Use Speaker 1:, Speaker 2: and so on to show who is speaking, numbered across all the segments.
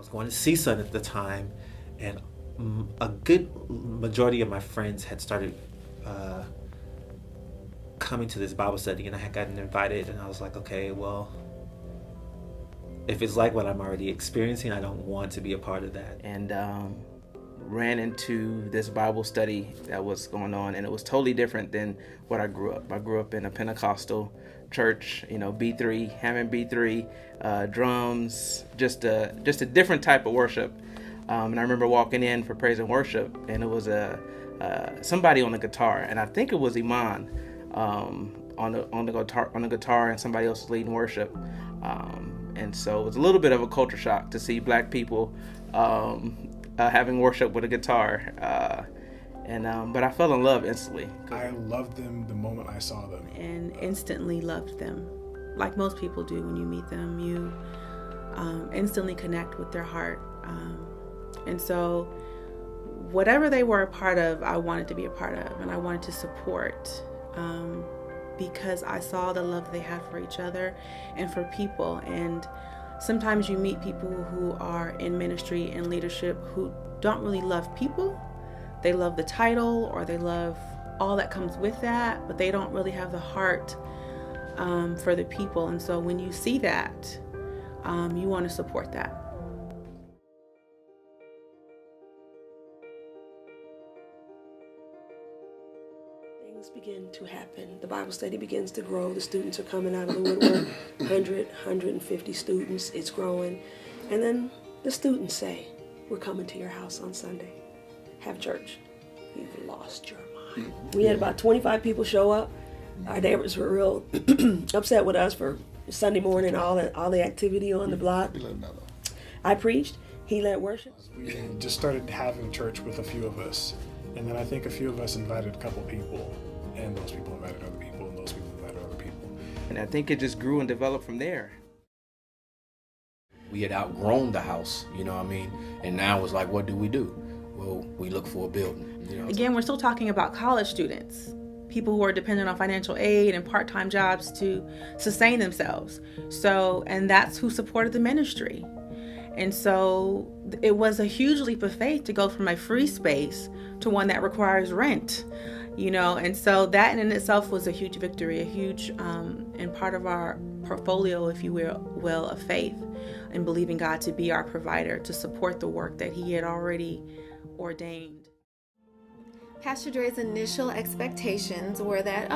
Speaker 1: was going to CSUN at the time, and a good majority of my friends had started coming to this Bible study, and I had gotten invited, and I was like, okay, well, if it's like what I'm already experiencing, I don't want to be a part of that.
Speaker 2: And ran into this Bible study that was going on, and it was totally different than what I grew up. I grew up in a Pentecostal church, B3, Hammond B3, drums, just a different type of worship. And I remember walking in for praise and worship, and it was somebody on the guitar, and I think it was Iman on the guitar, and somebody else was leading worship. And so it was a little bit of a culture shock to see black people having worship with a guitar. But I fell in love instantly.
Speaker 3: I loved them the moment I saw them.
Speaker 4: And instantly loved them. Like most people do when you meet them, you instantly connect with their heart. And so whatever they were a part of, I wanted to be a part of, and I wanted to support because I saw the love they had for each other and for people. And sometimes you meet people who are in ministry and leadership who don't really love people. They love the title, or they love all that comes with that, but they don't really have the heart for the people. And so when you see that, you want to support that.
Speaker 5: Things begin to happen. The Bible study begins to grow. The students are coming out of the woodwork. 150 students. It's growing. And then the students say, we're coming to your house on Sunday. Have church. You've lost your mind. We had about 25 people show up. Our neighbors were real upset with us for Sunday morning, all the activity on the block. I preached. He led worship.
Speaker 3: We just started having church with a few of us. And then I think a few of us invited a couple people, and those people invited other people, and those people invited other people.
Speaker 2: And I think it just grew and developed from there.
Speaker 6: We had outgrown the house, and now it was like, what do? Well, we look for a building.
Speaker 4: Again, we're still talking about college students, people who are dependent on financial aid and part-time jobs to sustain themselves. And that's who supported the ministry. And so it was a huge leap of faith to go from a free space to one that requires rent, and so that in itself was a huge victory, a huge and part of our portfolio, if you will, of faith, and believing God to be our provider, to support the work that He had already ordained.
Speaker 7: Pastor Dre's initial expectations were that,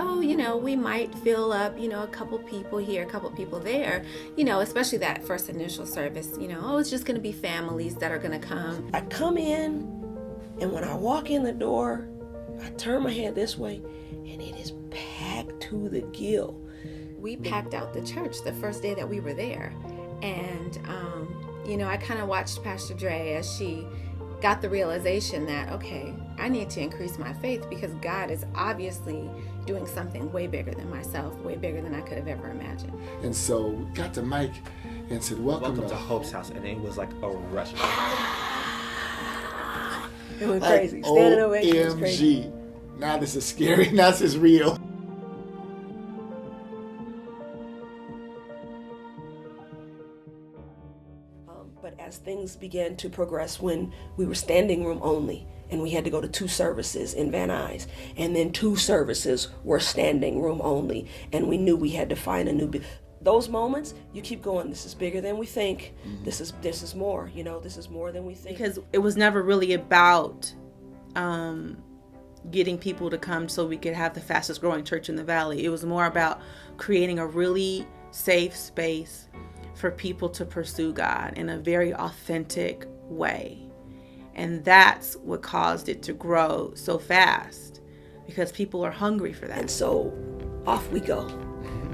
Speaker 7: we might fill up, a couple people here, a couple people there, especially that first initial service, it's just going to be families that are going to come.
Speaker 5: I come in, and when I walk in the door, I turn my head this way, and it is packed to the gill.
Speaker 7: We packed out the church the first day that we were there. And, I kind of watched Pastor Dre as she got the realization that, okay, I need to increase my faith because God is obviously doing something way bigger than myself, way bigger than I could have ever imagined.
Speaker 8: And so we got to Mike and said, welcome to
Speaker 1: Hope's house. And it was like a rush.
Speaker 5: It went crazy. Standing ovation was crazy.
Speaker 8: OMG. Now this is scary. Now this is real.
Speaker 5: But as things began to progress, when we were standing room only, and we had to go to 2 services in Van Nuys, and then 2 services were standing room only, and we knew we had to find a new. Those moments, you keep going. This is bigger than we think. Mm-hmm. This is more. This is more than we think.
Speaker 4: Because it was never really about getting people to come so we could have the fastest growing church in the valley. It was more about creating a really safe space for people to pursue God in a very authentic way. And that's what caused it to grow so fast, because people are hungry for that.
Speaker 5: And so off we go.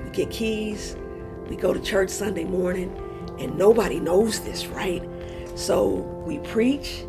Speaker 5: We get keys, we go to church Sunday morning, and nobody knows this, right? So we preach,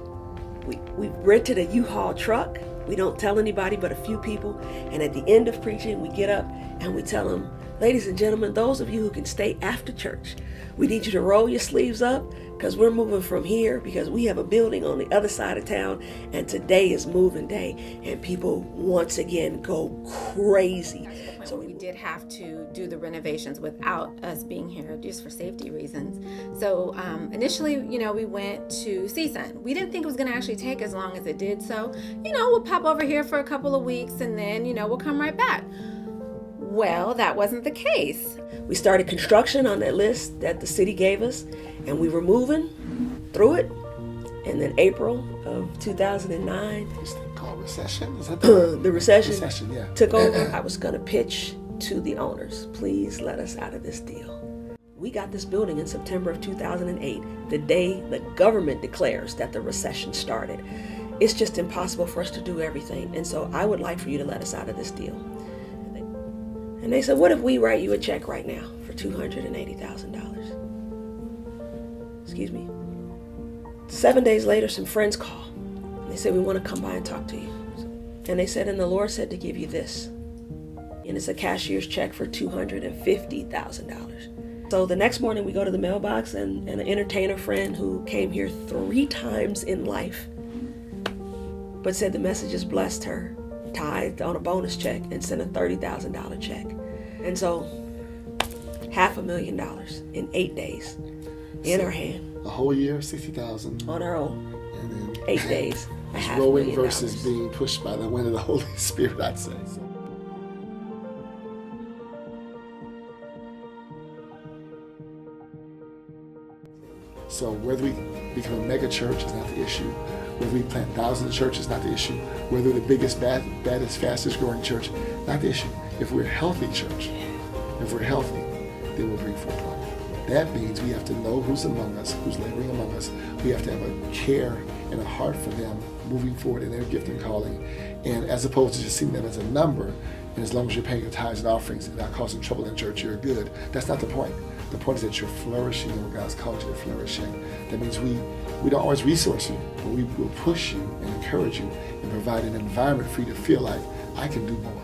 Speaker 5: we rented a U-Haul truck. We don't tell anybody but a few people. And at the end of preaching, we get up and we tell them, ladies and gentlemen, those of you who can stay after church, we need you to roll your sleeves up because we're moving from here because we have a building on the other side of town, and today is moving day, and people once again go crazy.
Speaker 7: So we did have to do the renovations without us being here just for safety reasons. So initially, we went to CSUN. We didn't think it was going to actually take as long as it did. So, we'll pop over here for a couple of weeks and then, we'll come right back. Well, that wasn't the case.
Speaker 5: We started construction on that list that the city gave us, and we were moving through it. And then April of 2009,
Speaker 8: This thing called recession? Is that
Speaker 5: the recession
Speaker 8: yeah.
Speaker 5: took over. I was going to pitch to the owners, please let us out of this deal. We got this building in September of 2008, the day the government declares that the recession started. It's just impossible for us to do everything, and so I would like for you to let us out of this deal. And they said, what if we write you a check right now for $280,000? Excuse me. 7 days later, some friends called. They said, we want to come by and talk to you. And they said, and the Lord said to give you this. And it's a cashier's check for $250,000. So the next morning we go to the mailbox, and an entertainer friend who came here 3 times in life, but said the messages blessed her, tithed on a bonus check and sent a $30,000 check. And so $500,000 in 8 days in our hand.
Speaker 8: A whole year, 60,000.
Speaker 5: On our own.
Speaker 8: And then
Speaker 5: 8 days.
Speaker 8: growing versus being pushed by the wind of the Holy Spirit, I'd say. So whether we become a mega church is not the issue. Whether we plant thousands of churches is not the issue. Whether we're the biggest, baddest, fastest growing church, not the issue. If we're a healthy church, if we're healthy, then we'll bring forth life. That means we have to know who's among us, who's laboring among us. We have to have a care and a heart for them moving forward in their gift and calling. And as opposed to just seeing them as a number, and as long as you're paying your tithes and offerings and not causing trouble in church, you're good. That's not the point. The point is that you're flourishing in what God's called you to flourishing. That means we don't always resource you, but we will push you and encourage you and provide an environment for you to feel like I can do more.